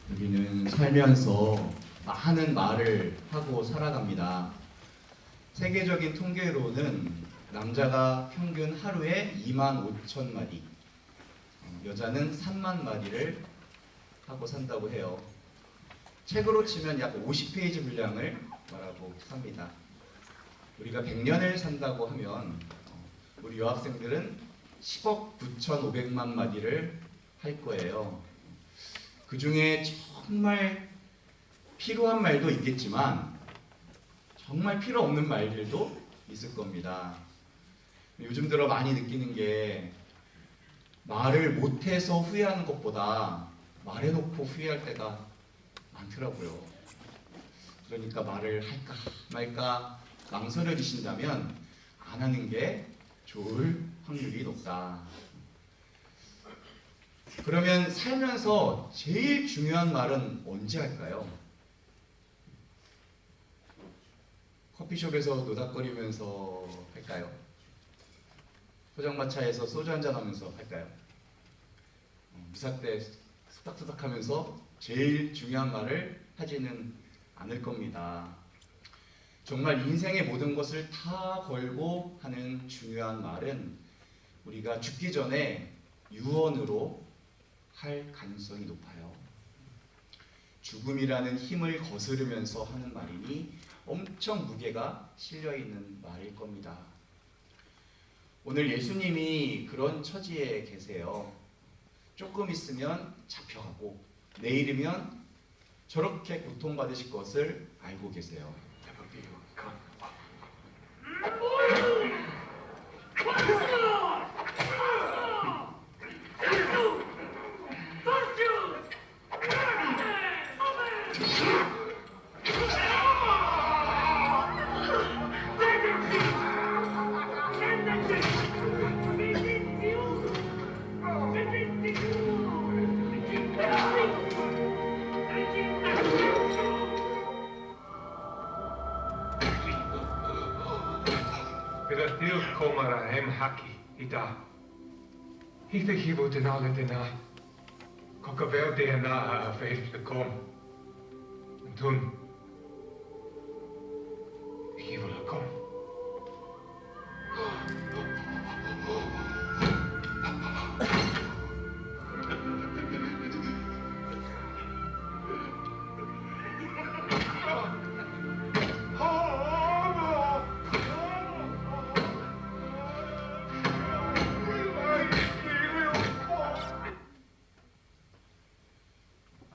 우리는 살면서 많은 말을 하고 살아갑니다. 세계적인 통계로는 남자가 평균 하루에 2만 5천 마디, 여자는 3만 마디를 하고 산다고 해요. 책으로 치면 약 50페이지 분량을 말하고 삽니다. 우리가 100년을 산다고 하면 우리 여학생들은 10억 9,500만 마디를 할 거예요. 그 중에 정말 필요한 말도 있겠지만 정말 필요 없는 말들도 있을 겁니다. 요즘 들어 많이 느끼는 게 말을 못해서 후회하는 것보다 말해놓고 후회할 때가 많더라고요. 그러니까 말을 할까 말까 망설여지신다면 안 하는 게 좋을 확률이 높다. 그러면 살면서 제일 중요한 말은 언제 할까요? 커피숍에서 노닥거리면서 할까요? 포장마차에서 소주 한잔 하면서 할까요? 무사 때 수닥수닥 하면서 제일 중요한 말을 하지는 않을 겁니다. 정말 인생의 모든 것을 다 걸고 하는 중요한 말은 우리가 죽기 전에 유언으로 할 가능성이 높아요. 죽음이라는 힘을 거스르면서 하는 말이니 엄청 무게가 실려있는 말일 겁니다. 오늘 예수님이 그런 처지에 계세요. 조금 있으면 잡혀가고 내일이면 저렇게 고통받으실 것을 알고 계세요. Til kommer hem haki idag. Hitte hivo denale dena. Kokkavel dena faith kom. Tun. Hivo la kom.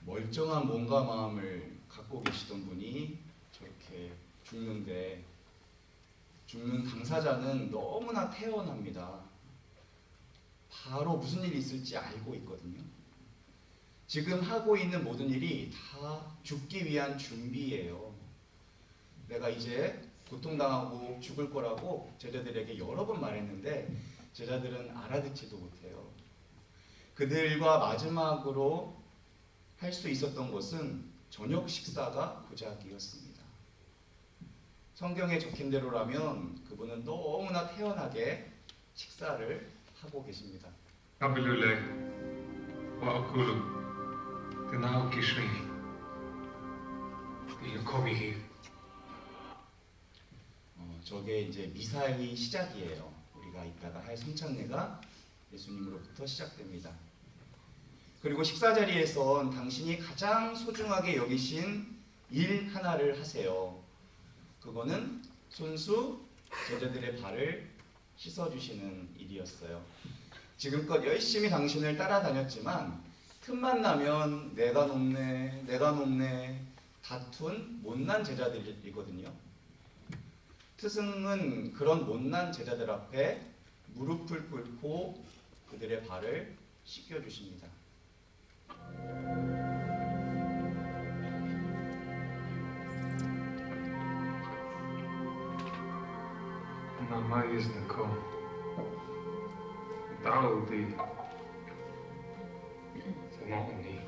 멀쩡한 몸과 마음을 갖고 계시던 분이 저렇게 죽는데 죽는 당사자는 너무나 태연합니다. 바로 무슨 일이 있을지 알고 있거든요. 지금 하고 있는 모든 일이 다 죽기 위한 준비예요. 내가 이제 고통당하고 죽을 거라고 제자들에게 여러 번 말했는데 제자들은 알아듣지도 못해요. 그들과 마지막으로 할 수 있었던 것은 저녁 식사가 고작이었습니다. 성경에 적힌 대로라면 그분은 너무나 태연하게 식사를 하고 계십니다. Kabilule. Waokulu. Denao kishri. Iyo komi hi. 저게 이제 미사의 시작이에요. 우리가 이따가 할 성찬례가 예수님으로부터 시작됩니다. 그리고 식사 자리에선 당신이 가장 소중하게 여기신 일 하나를 하세요. 그거는 손수 제자들의 발을 씻어주시는 일이었어요. 지금껏 열심히 당신을 따라다녔지만 틈만 나면 내가 높네 다툰 못난 제자들이거든요. 스승은 그런 못난 제자들 앞에 무릎을 꿇고 그들의 발을 씻겨주십니다. Na mais na kom. Daudi. Samoni.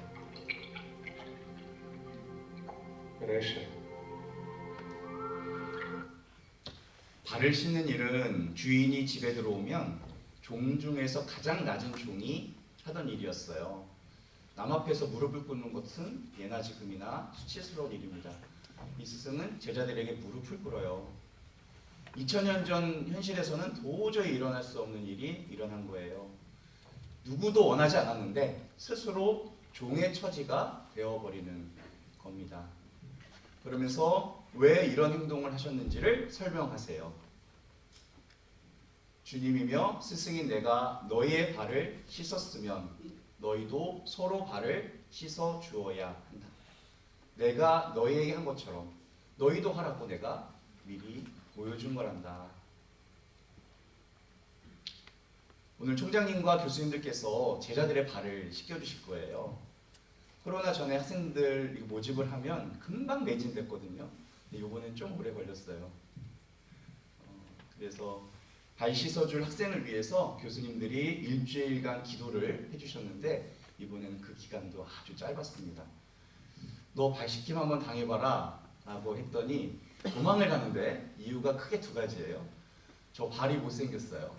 Reshe. 발을 씻는 일은 주인이 집에 들어오면 종 중에서 가장 낮은 종이 하던 일이었어요. 남 앞에서 무릎을 꿇는 것은 예나 지금이나 수치스러운 일입니다. 이 스승은 제자들에게 무릎을 꿇어요. 2000년 전 현실에서는 도저히 일어날 수 없는 일이 일어난 거예요. 누구도 원하지 않았는데 스스로 종의 처지가 되어버리는 겁니다. 그러면서 왜 이런 행동을 하셨는지를 설명하세요. 주님이며 스승인 내가 너희의 발을 씻었으면 너희도 서로 발을 씻어 주어야 한다. 내가 너희에게 한 것처럼 너희도 하라고 내가 미리 보여준 거란다. 오늘 총장님과 교수님들께서 제자들의 발을 씻겨주실 거예요. 코로나 전에 학생들 모집을 하면 금방 매진됐거든요. 근데 이번엔 좀 오래 걸렸어요. 그래서 발 씻어줄 학생을 위해서 교수님들이 일주일간 기도를 해주셨는데 이번에는 그 기간도 아주 짧았습니다. 너 발 씻김 한번 당해봐라 라고 했더니 도망을 가는데 이유가 크게 두 가지예요. 저 발이 못생겼어요.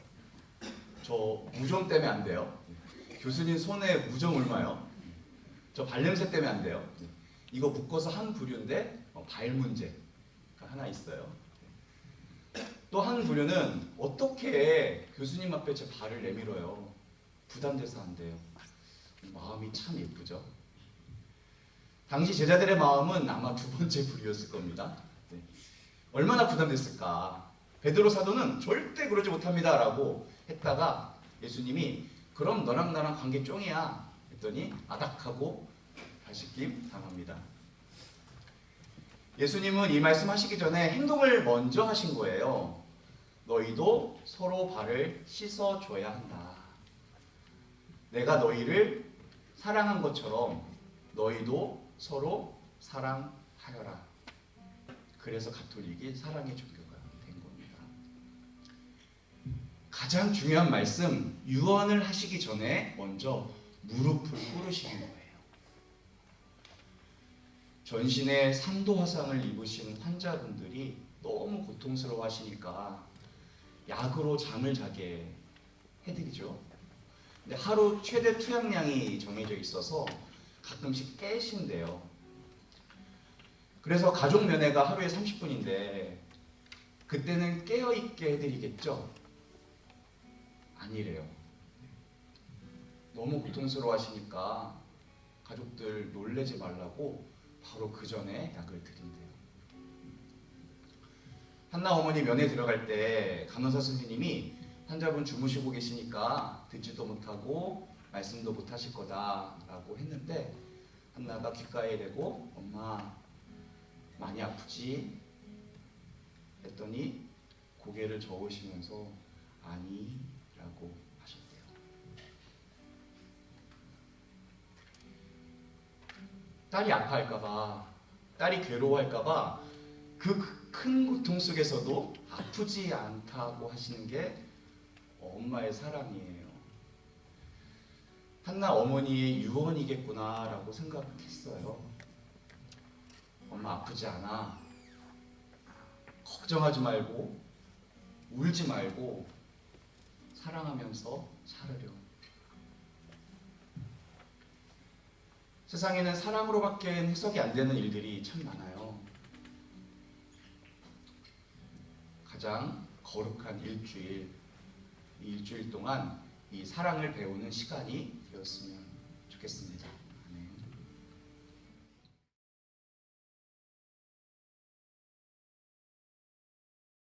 저 무좀 때문에 안 돼요. 교수님 손에 무좀 얼마요? 저 발냄새 때문에 안 돼요. 이거 묶어서 한 부류인데 발 문제가 하나 있어요. 또 한 부류는 어떻게 교수님 앞에 제 발을 내밀어요. 부담돼서 안 돼요. 마음이 참 예쁘죠. 당시 제자들의 마음은 아마 두 번째 부류였을 겁니다. 네. 얼마나 부담됐을까. 베드로 사도는 절대 그러지 못합니다 라고 했다가 예수님이 그럼 너랑 나랑 관계 쫑이야 했더니 아닥하고 발씻김 당합니다. 예수님은 이 말씀 하시기 전에 행동을 먼저 하신 거예요. 너희도 서로 발을 씻어줘야 한다. 내가 너희를 사랑한 것처럼 너희도 서로 사랑하여라. 그래서 가톨릭이 사랑의 종교가 된 겁니다. 가장 중요한 말씀, 유언을 하시기 전에 먼저 무릎을 꿇으시는 거예요. 전신에 3도 화상을 입으시는 환자분들이 너무 고통스러워 하시니까 약으로 잠을 자게 해드리죠. 근데 하루 최대 투약량이 정해져 있어서 가끔씩 깨신대요. 그래서 가족 면회가 하루에 30분인데 그때는 깨어있게 해드리겠죠? 아니래요. 너무 고통스러워 하시니까 가족들 놀래지 말라고 바로 그 전에 약을 드린대요. 한나 어머니 면회 들어갈 때 간호사 선생님이 환자분 주무시고 계시니까 듣지도 못하고 말씀도 못하실 거다라고 했는데 한나가 귓가에 대고 엄마 많이 아프지? 했더니 고개를 저으시면서 아니라고 하셨대요. 딸이 아파할까봐, 딸이 괴로워할까봐 그 큰 고통 속에서도 아프지 않다고 하시는 게 엄마의 사랑이에요. 한나 어머니의 유언이겠구나라고 생각했어요. 엄마 아프지 않아. 걱정하지 말고 울지 말고 사랑하면서 살으려. 세상에는 사랑으로밖에 해석이 안 되는 일들이 참 많아요. 가장 거룩한 일주일, 이 일주일 동안 이 사랑을 배우는 시간이 되었으면 좋겠습니다.